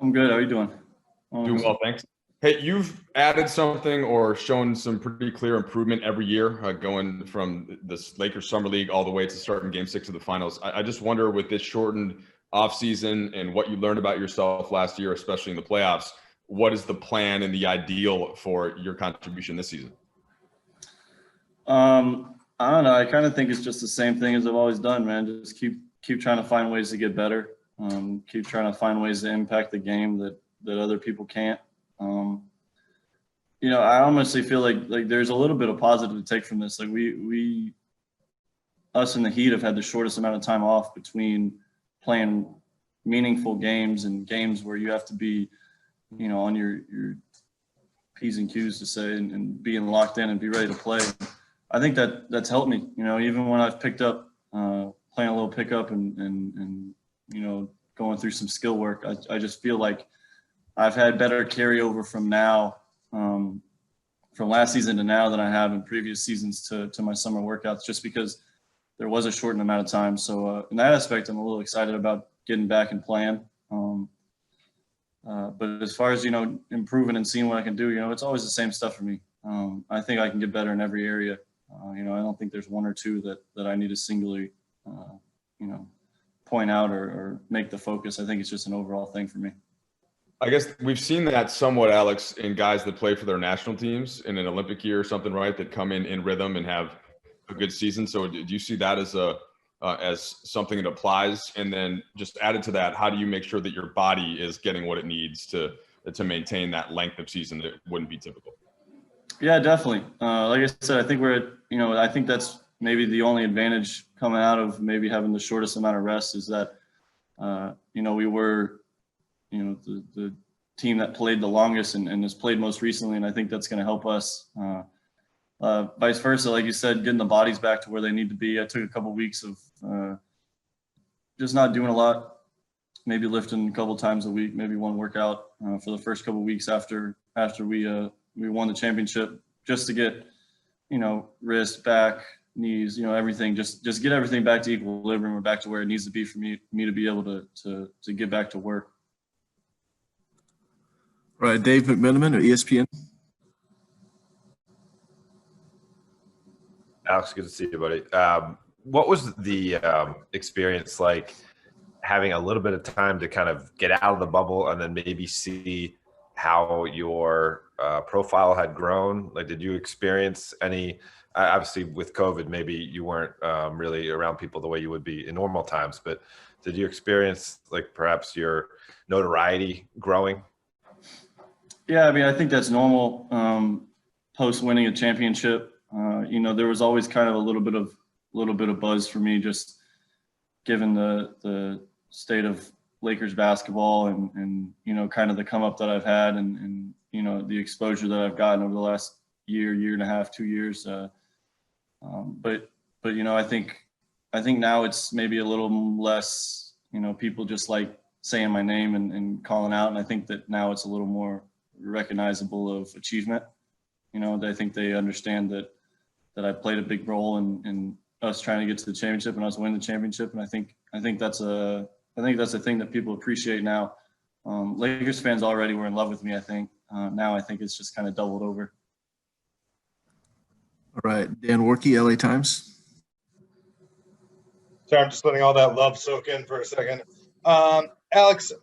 I'm good. How are you doing? Doing well, thanks. Hey, you've added something or shown some pretty clear improvement every year, going from this Lakers Summer League all the way to starting Game 6 of the finals. I just wonder, with this shortened offseason and what you learned about yourself last year, especially in the playoffs, what is the plan and the ideal for your contribution this season? I don't know. I kind of think it's just the same thing as I've always done, man. Just keep trying to find ways to get better. Keep trying to find ways to impact the game that other people can't. I honestly feel like there's a little bit of positive to take from this. Like we us in the Heat have had the shortest amount of time off between playing meaningful games and games where you have to be, on your P's and Q's to say and being locked in and be ready to play. I think that's helped me. Even when I've picked up playing a little pickup and going through some skill work, I just feel like I've had better carryover from now, from last season to now than I have in previous seasons to my summer workouts, just because there was a shortened amount of time. So in that aspect, I'm a little excited about getting back and playing. But as far as, improving and seeing what I can do, it's always the same stuff for me. I think I can get better in every area. I don't think there's one or two that I need to singularly, point out or make the focus. I think it's just an overall thing for me. I guess we've seen that somewhat, Alex, in guys that play for their national teams in an Olympic year or something, right? That come in rhythm and have a good season. So do you see that as something that applies? And then just added to that, how do you make sure that your body is getting what it needs to maintain that length of season that wouldn't be typical? Yeah, definitely. Like I said, I think I think that's maybe the only advantage coming out of maybe having the shortest amount of rest is that, we were, the team that played the longest and has played most recently. And I think that's going to help us. Vice versa, like you said, getting the bodies back to where they need to be. I took a couple of weeks of just not doing a lot, maybe lifting a couple times a week, maybe one workout for the first couple of weeks after we won the championship, just to get, wrist, back, knees, everything, just get everything back to equilibrium or back to where it needs to be for me to be able to get back to work. All right, Dave McMenamin of ESPN. Alex, good to see you, buddy. What was the experience like having a little bit of time to kind of get out of the bubble and then maybe see how your profile had grown? Like, did you experience any, obviously with COVID, maybe you weren't really around people the way you would be in normal times, but did you experience like perhaps your notoriety growing? Yeah, I mean, I think that's normal post winning a championship. There was always kind of a little bit of buzz for me, just given the state of Lakers basketball and kind of the come up that I've had and the exposure that I've gotten over the last year and a half, 2 years. But I think now it's maybe a little less, people just like saying my name and calling out. And I think that now it's a little more recognizable of achievement. I think they understand that I played a big role in us trying to get to the championship and us winning the championship. And I think that's a thing that people appreciate now. Lakers fans already were in love with me, I think. Now I think it's just kind of doubled over. All right, Dan Warkey, LA Times. Sorry, I'm just letting all that love soak in for a second. Alex,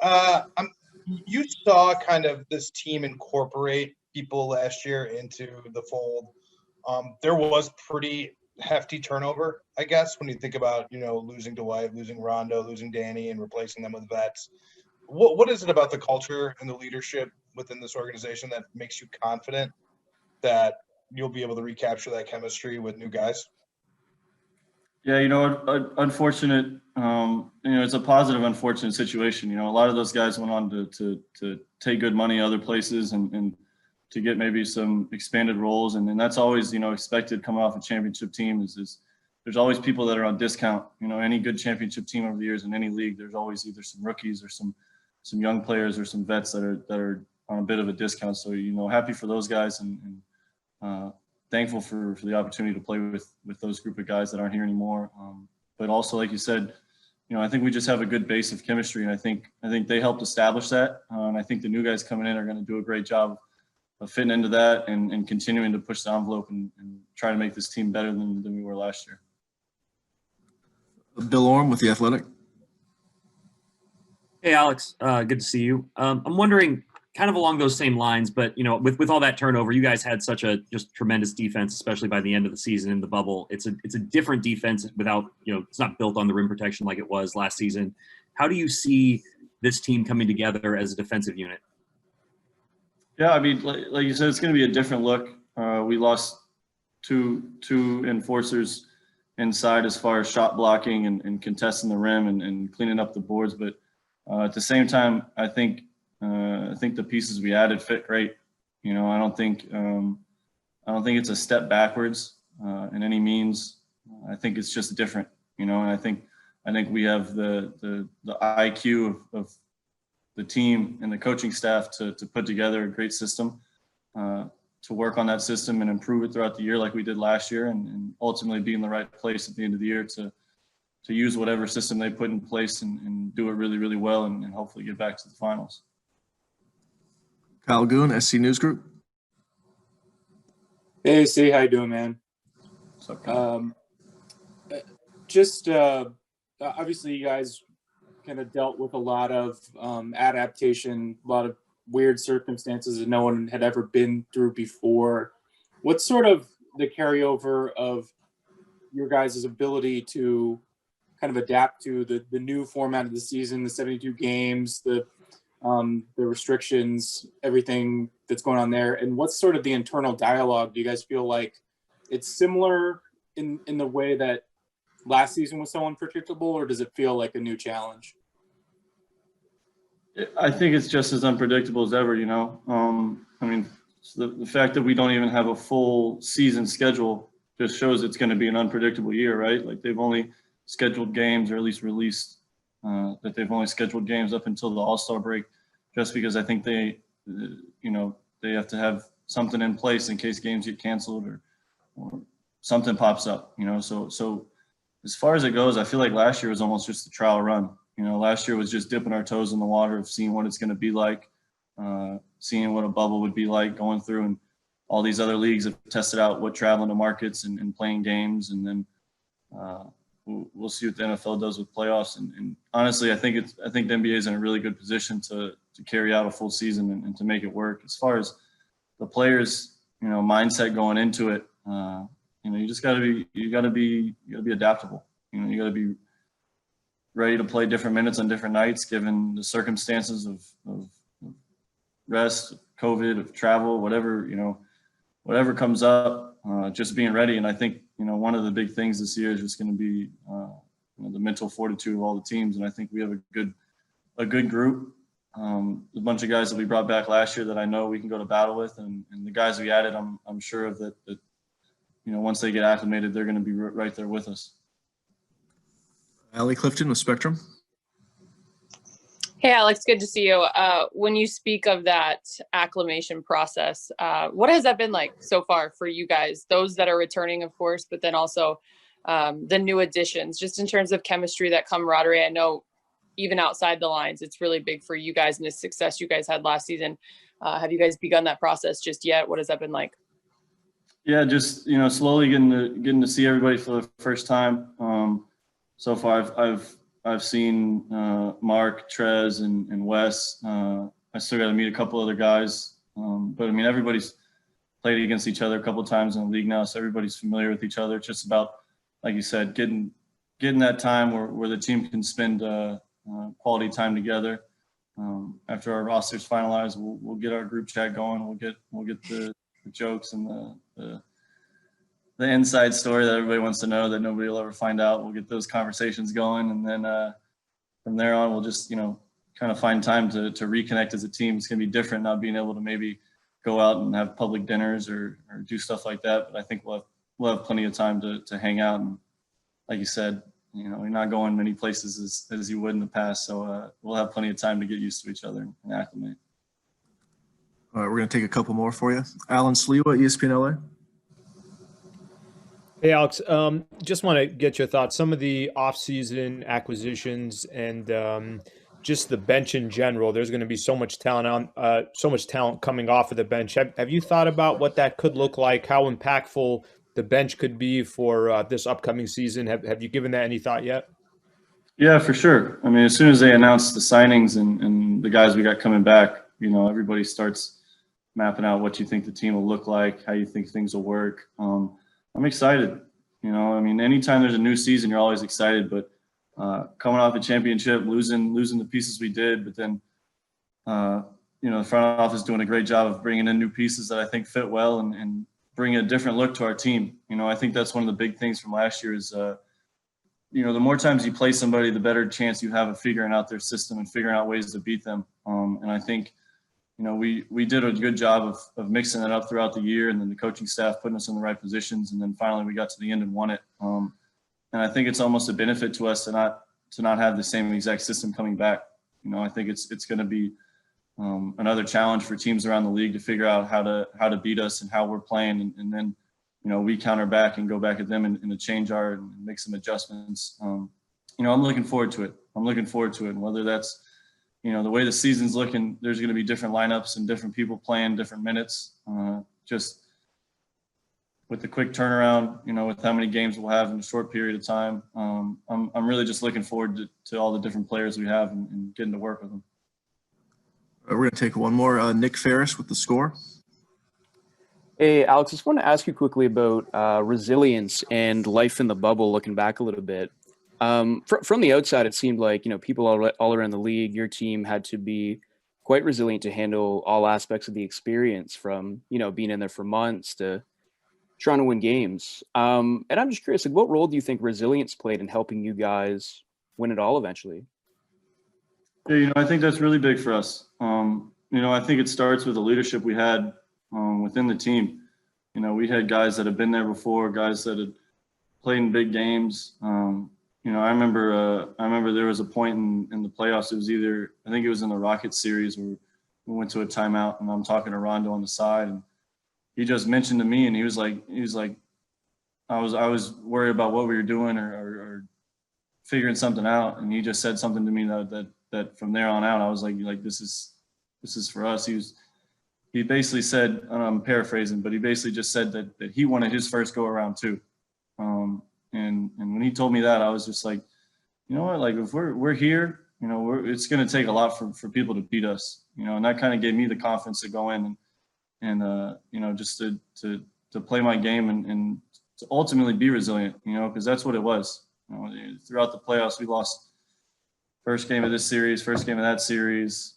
you saw kind of this team incorporate people last year into the fold. There was pretty hefty turnover, I guess, when you think about, losing Dwight, losing Rondo, losing Danny, and replacing them with vets. What is it about the culture and the leadership within this organization that makes you confident that you'll be able to recapture that chemistry with new guys? Yeah, unfortunate. It's a positive, unfortunate situation. A lot of those guys went on to take good money other places and to get maybe some expanded roles, and that's always expected coming off a championship team. Is there's always people that are on discount. Any good championship team over the years in any league, there's always either some rookies or some young players or some vets that are on a bit of a discount. So happy for those guys and thankful for the opportunity to play with those group of guys that aren't here anymore. But also, like you said, I think we just have a good base of chemistry, and I think they helped establish that. And I think the new guys coming in are going to do a great job of fitting into that and continuing to push the envelope and try to make this team better than we were last year. Bill Orm with The Athletic. Hey, Alex, good to see you. I'm wondering, kind of along those same lines, but with all that turnover, you guys had such a just tremendous defense, especially by the end of the season in the bubble. It's a different defense without it's not built on the rim protection like it was last season. How do you see this team coming together as a defensive unit? Yeah, I mean, like you said, it's going to be a different look. We lost two enforcers inside as far as shot blocking and contesting the rim and cleaning up the boards, but at the same time, I think the pieces we added fit great. I don't think it's a step backwards in any means. I think it's just different. And I think we have the IQ of the team and the coaching staff to put together a great system, to work on that system and improve it throughout the year like we did last year, and ultimately be in the right place at the end of the year to use whatever system they put in place and do it really, really well and hopefully get back to the finals. Kyle Goon, SC News Group. Hey, C, how you doing, man? What's up, Kyle? Obviously you guys kind of dealt with a lot of adaptation, a lot of weird circumstances that no one had ever been through before. What's sort of the carryover of your guys' ability to kind of adapt to the new format of the season, the 72 games, the restrictions, everything that's going on there? And what's sort of the internal dialogue? Do you guys feel like it's similar in the way that last season was so unpredictable, or does it feel like a new challenge? I think it's just as unpredictable as ever, I mean, the fact that we don't even have a full season schedule just shows it's going to be an unpredictable year, right? Like, they've only scheduled games, or at least released that they've only scheduled games up until the All-Star break, just because I think they have to have something in place in case games get canceled or something pops up, So as far as it goes, I feel like last year was almost just a trial run. Last year was just dipping our toes in the water of seeing what it's going to be like, seeing what a bubble would be like, going through, and all these other leagues have tested out what traveling to markets and playing games, and then we'll see what the NFL does with playoffs. And honestly, I think the NBA is in a really good position to carry out a full season and to make it work. As far as the players, mindset going into it, you just got to be adaptable. You got to be ready to play different minutes on different nights, given the circumstances of rest, COVID, of travel, whatever comes up, just being ready. And I think, one of the big things this year is just going to be the mental fortitude of all the teams. And I think we have a good group, a bunch of guys that we brought back last year that I know we can go to battle with, and the guys we added, I'm sure of that once they get acclimated, they're going to be right there with us. Allie Clifton with Spectrum. Hey, Alex, good to see you. When you speak of that acclimation process, what has that been like so far for you guys? Those that are returning, of course, but then also the new additions, just in terms of chemistry, that camaraderie. I know even outside the lines, it's really big for you guys and the success you guys had last season. Have you guys begun that process just yet? What has that been like? Yeah, just slowly getting to see everybody for the first time. So far, I've seen Mark, Trez, and Wes. I still got to meet a couple other guys, but I mean, everybody's played against each other a couple of times in the league now, so everybody's familiar with each other. It's just about, like you said, getting that time where the team can spend quality time together. After our roster's finalized, we'll get our group chat going. We'll get the jokes and the inside story that everybody wants to know that nobody will ever find out. We'll get those conversations going, and then from there on, we'll just kind of find time to reconnect as a team. It's gonna be different not being able to maybe go out and have public dinners or do stuff like that, but I think we'll have plenty of time to hang out. And like you said, you're not going many places as you would in the past, so we'll have plenty of time to get used to each other and acclimate. All right, we're going to take a couple more for you. Alan Sliwa, ESPN LA. Hey, Alex, just want to get your thoughts. Some of the offseason acquisitions and just the bench in general, there's going to be so much talent coming off of the bench. Have you thought about what that could look like, how impactful the bench could be for this upcoming season? Have you given that any thought yet? Yeah, for sure. I mean, as soon as they announced the signings and the guys we got coming back, everybody starts mapping out what you think the team will look like, how you think things will work. I'm excited. I mean, anytime there's a new season, you're always excited. But coming off a championship, losing the pieces we did, but then the front office doing a great job of bringing in new pieces that I think fit well and bring a different look to our team. I think that's one of the big things from last year is the more times you play somebody, the better chance you have of figuring out their system and figuring out ways to beat them. And I think we did a good job of mixing it up throughout the year, and then the coaching staff putting us in the right positions, and then finally we got to the end and won it. And I think it's almost a benefit to us to not have the same exact system coming back. I think it's going to be another challenge for teams around the league to figure out how to beat us and how we're playing, and then we counter back and go back at them and to change and make some adjustments. I'm looking forward to it. And whether that's the way the season's looking, there's going to be different lineups and different people playing different minutes. Just with the quick turnaround, with how many games we'll have in a short period of time, I'm really just looking forward to all the different players we have and getting to work with them. We're going to take one more. Nick Ferris with The Score. Hey, Alex, just want to ask you quickly about resilience and life in the bubble, looking back a little bit. From the outside, it seemed like, people all around the league, your team had to be quite resilient to handle all aspects of the experience from, being in there for months to trying to win games. And I'm just curious, what role do you think resilience played in helping you guys win it all eventually? Yeah, I think that's really big for us. I think it starts with the leadership we had within the team. We had guys that have been there before, guys that had played in big games. I remember there was a point in the playoffs. It was I think it was in the Rockets series where we went to a timeout, and I'm talking to Rondo on the side, and he just mentioned to me, and he was like, I was worried about what we were doing or figuring something out, and he just said something to me that from there on out, I was like this is for us. He basically said, and I'm paraphrasing, but he basically just said that he wanted his first go around too. And when he told me that, I was just like, you know what, like if we're here, it's going to take a lot for people to beat us, and that kind of gave me the confidence to go in and just to play my game and to ultimately be resilient, because that's what it was. Throughout the playoffs, we lost first game of this series, first game of that series,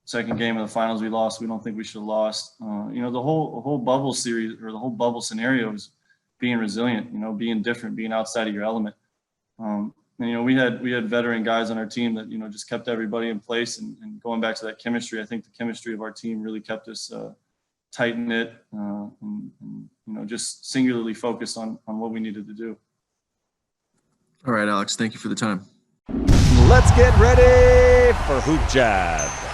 second game of the finals we lost. We don't think we should have lost. The whole bubble series or the whole bubble scenario is being resilient, being different, being outside of your element. And we had veteran guys on our team that just kept everybody in place, and going back to that chemistry, I think the chemistry of our team really kept us tight knit and just singularly focused on what we needed to do. All right, Alex, thank you for the time. Let's get ready for Hoop Jab.